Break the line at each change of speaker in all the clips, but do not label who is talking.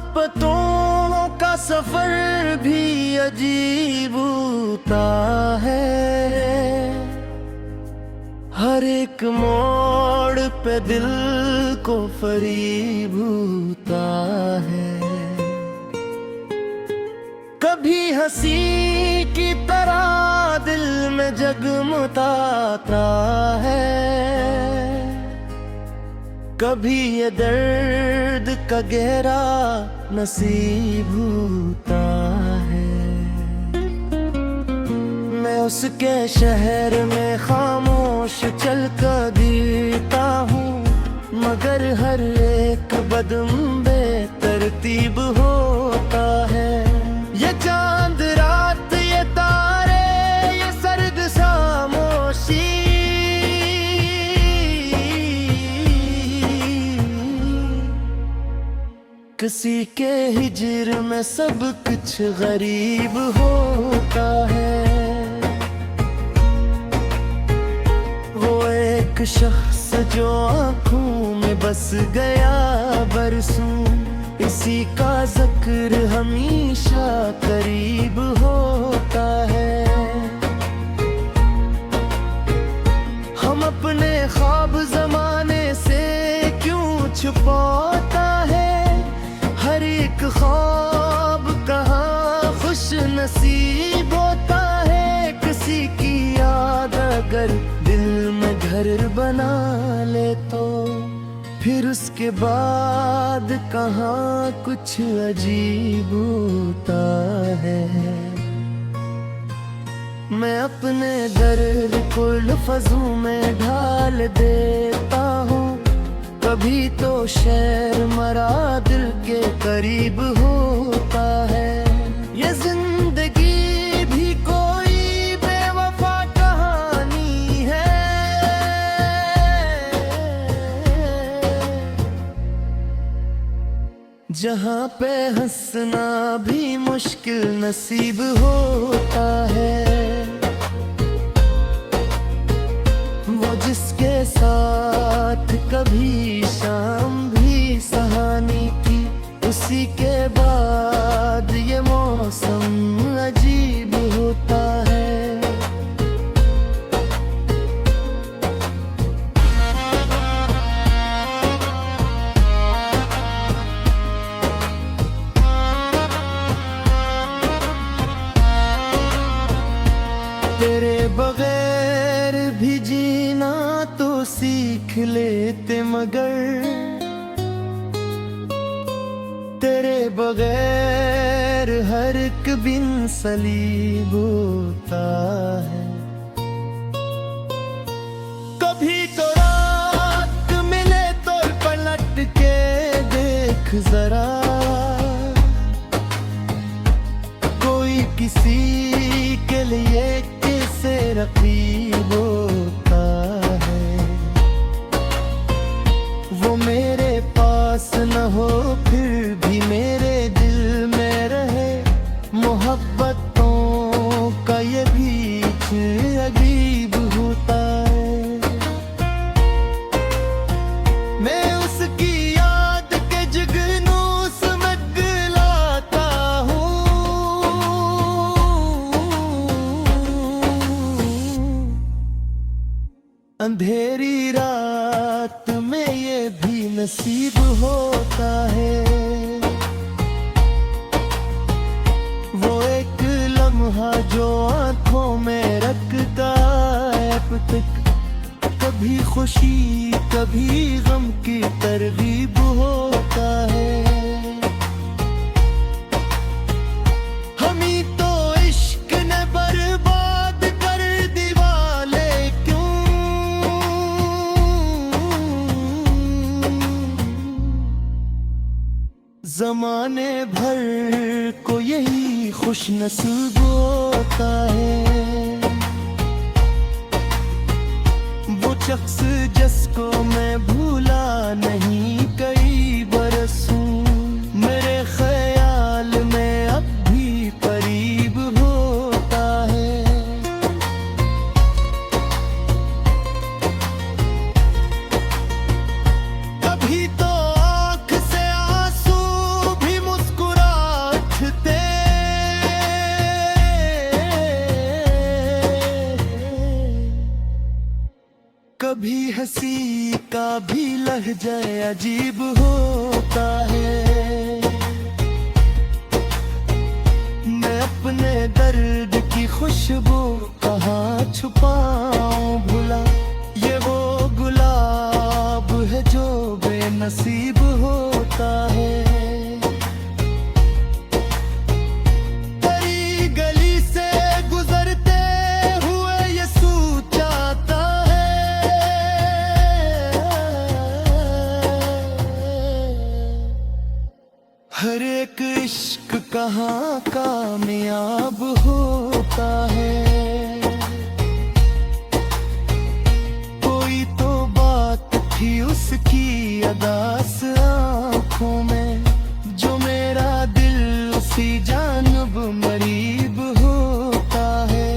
मोहब्बतों का सफर भी अजीब होता है। हर एक मोड़ पे दिल को फरीब होता है। कभी हंसी की तरह दिल में जगमगाता है, कभी ये दर्द का गहरा नसीब होता है। मैं उसके शहर में खामोश चल कर जीता हूँ, मगर हर एक कदम बेतरतीब होता है। ये चांद रात, ये तारे, ये सर्द खामोशी, किसी के हिजर में सब कुछ गरीब होता है। वो एक शख्स जो आँखों में बस गया बरसों, इसी का जिक्र हमेशा करीब होता है। हम अपने ख्वाब जमाने से क्यों छुपाता है, हर एक ख्वाब कहाँ खुश नसीब होता है। किसी की याद अगर दिल में घर बना ले तो फिर उसके बाद कहाँ कुछ अजीब होता है। मैं अपने दर्द को लफ्ज़ों में ढाल देता हूँ, कभी तो शेर मरा दिल के करीब होता है। ये जिंदगी भी कोई बेवफा कहानी है, जहाँ पे हंसना भी मुश्किल नसीब होता है। वो जिसके साथ कभी शाम भी सहानी थी, उसी के बाद ये मौसम अजीब होता है। तेरे बगैर भी जीना तो सीख लेते, मगर तेरे बगैर हर एक बिन सलीब होता है। कभी तो रात मिले तो पलट के देख जरा, कोई किसी के लिए कैसे रकीब होता है। वो मेरे पास न हो फिर भी मेरे दिल में रहे, मोहब्बतों का ये बीच अजीब होता है। मैं उसकी याद के जुगनूस में गलाता हूँ, अंधेरी रात में ये भी नसीब होता है। वो एक लम्हा जो आंखों में रखता है अब तक, कभी खुशी कभी गम की तरगीब होता है। हम ही तो इश्क ने बर्बाद कर दीवाले क्यों, जमाने भर को यही खुश नसीब होता है। वो शख्स जिसको मैं भूला नहीं कई बरसों, मेरे ख्याल में अब भी करीब होता है। कभी तो आँख से आंसू भी मुझ लहज़ा अजीब होता है। मैं अपने दर्द की खुशबू कहाँ छुपाऊं भुला, ये वो गुलाब है जो बेनसीब होता है। तेरी गली से गुजरते हुए ये सोचता है, हर एक इश्क कहाँ कामयाब होता है। कोई तो बात थी उसकी अदास आँखों में, जो मेरा दिल उसी जानब मरीब होता है।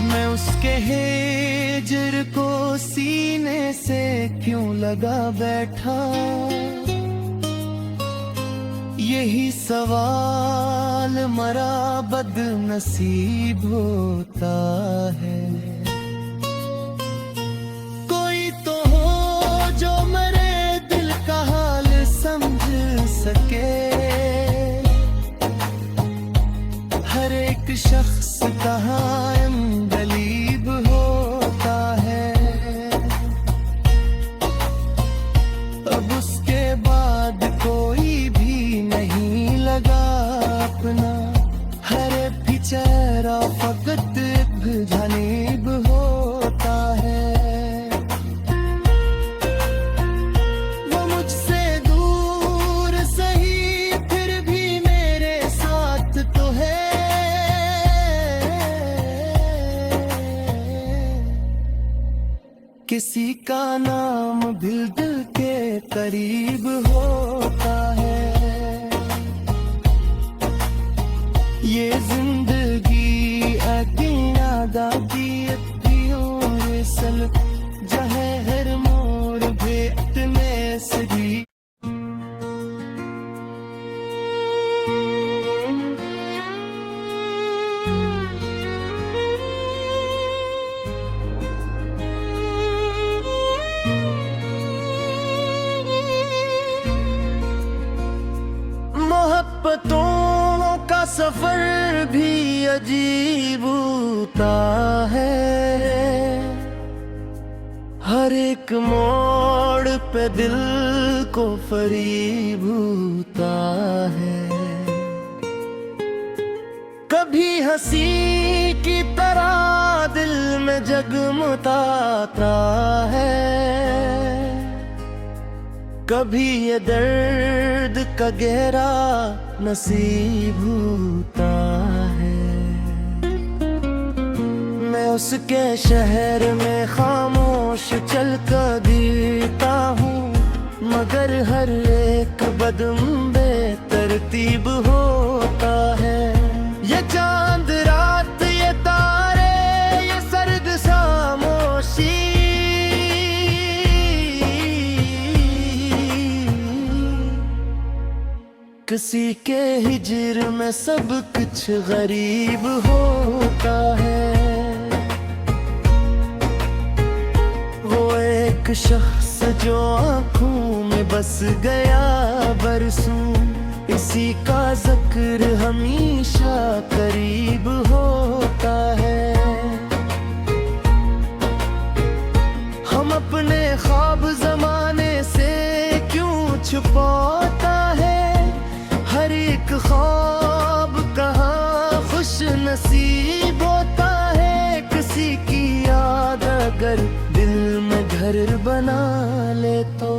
मैं उसके हिज्र को सीने से क्यों लगा बैठा, यही सवाल मरा बदनसीब होता है। कोई तो हो जो मेरे दिल का हाल समझ सके, हर एक शख्स कहाँ गलीब होता है। अब उसके बाद कोई भी नहीं लगा अपना, हर भी चेहरा फकत एक जानिब होता है। वो मुझसे दूर सही फिर भी मेरे साथ तो है। किसी का नाम दिल के करीब होता है। ये जिंदगी दादी और सल जहे हर मोर भेट में सजी। मोहब्बतों का सफर भी अजीब होता है। हर एक मोड़ पे दिल को फरीब होता है। कभी हंसी की तरह दिल में जगमगाता है, कभी ये दर्द का गहरा नसीब होता है। मैं उसके शहर में खामोश चल कर जीता हूँ, मगर हर एक कदम बेतरतीब होता है। ये चांद रात, ये तारे, ये सर्द खामोशी, किसी के हिज्र में सब कुछ गरीब होता है। वो एक शख्स जो आँखों में बस गया बरसों, इसी का जिक्र हमेशा करीब होता है। हम अपने ख्वाब जमाने से क्यों छुपाता है, हर एक ख्वाब कहाँ खुश नसीब होता है। किसी की याद अगर दिल में घर बना ले तो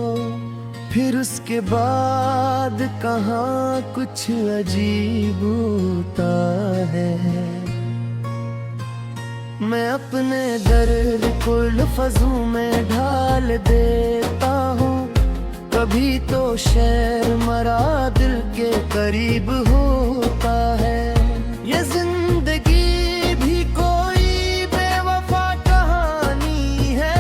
फिर उसके बाद कहाँ कुछ अजीब होता है। मैं अपने दर्द को लफ्ज़ों में ढाल देता हूँ, कभी तो शेर मरा दिल के करीब होता है। ये जिंदगी भी कोई बेवफा कहानी है,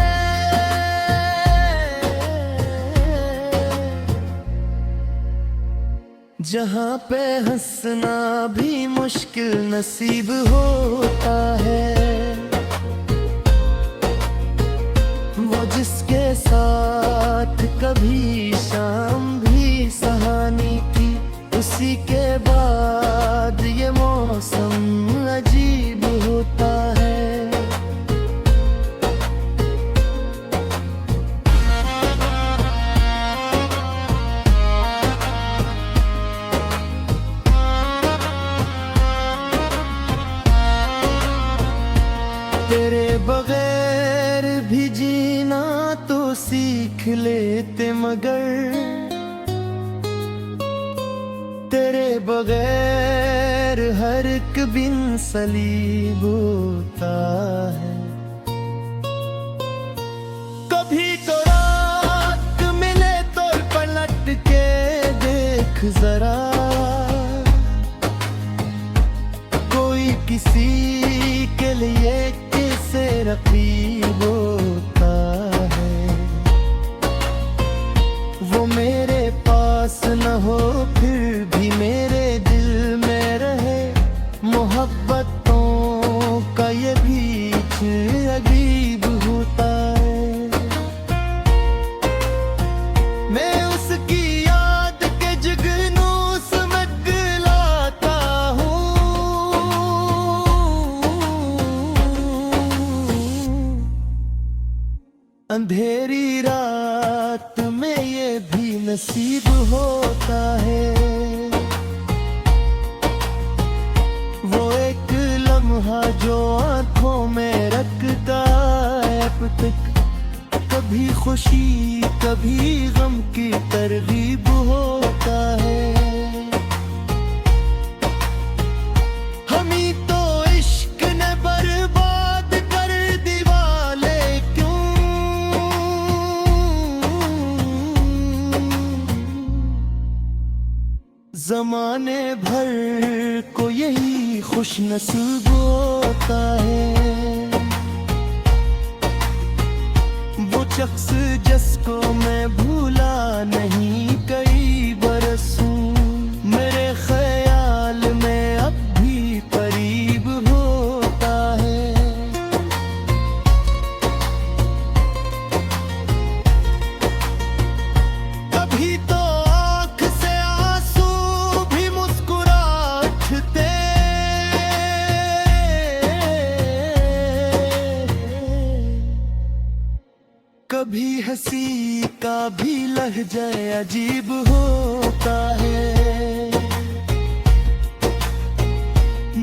जहाँ पे हंसना भी मुश्किल नसीब होता है, वो जिसके साथ कभी शाम भी सहानी थी, उसी के बाद ये मौसम अजीब होता है। तेरे बगैर भी जीना तो सीख लेते, मगर तेरे बगैर हर एक बिन सलीब होता है। कभी तो रात मिले तो पलट के देख जरा, कोई किसी के लिए किसे रकीब होता है। वो मेरे पास न हो फिर भी मेरे दिल में रहे, मोहब्बतों का ये बीच अजीब होता है। मैं उसकी याद के जुगनूस में गलाता हूँ, अंधेरी रात में ये भी नसीब होता है। वो एक लम्हा जो आंखों में रखता है अब तक, कभी खुशी कभी गम की तरगीब होता है। हम ही तो इश्क ने बर्बाद कर दीवाले क्यों, जमाने भर को यही खुश नसीब होता है। वो शख्स जिसको मैं भूला नहीं कई बरसों, मेरे ख्याल में अब भी करीब होता है। कभी तो आँख से आंसू भी मुस्कुराते, कभी हंसी का भी लहजा अजीब होता है।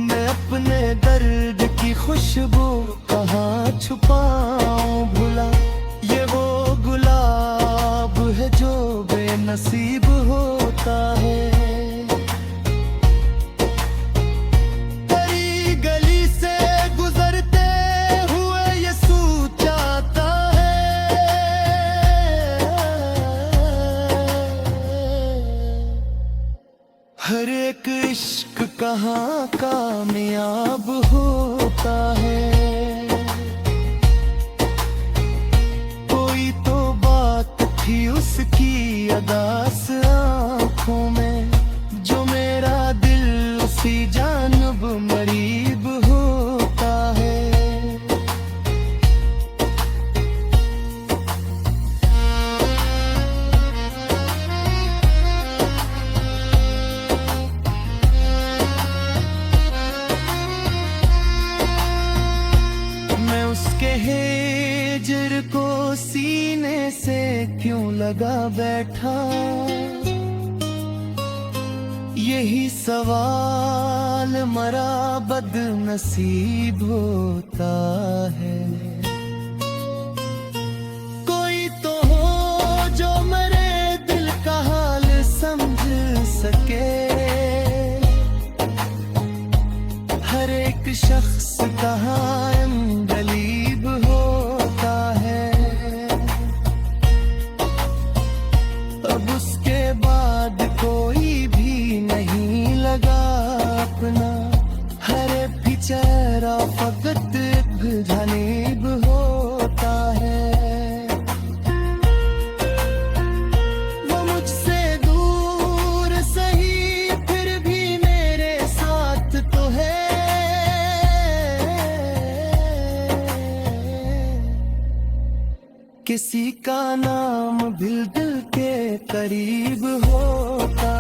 मैं अपने दर्द की खुशबू कहाँ छुपाऊं भुला, ये वो गुलाब है जो बेनसीब होता है। तेरी गली से गुजरते हुए ये सोचता है, हर एक इश्क कहाँ कामयाब होता है। कोई तो बात थी उसकी अदास आँखों में, जो मेरा दिल उसी जानब मरीब होता है। मैं उसके हिज्र को सीने से क्यों लगा बैठा, यही सवाल मरा बदनसीब होता है। कोई तो हो जो मेरे दिल का हाल समझ सके, हर एक शख्स कहाँ गलीब होता है। अब उसके बाद कोई भी नहीं लगा अपना, हर एक चेहरा फकत एक जानिब होता है। किसी का नाम भी दिल के करीब होता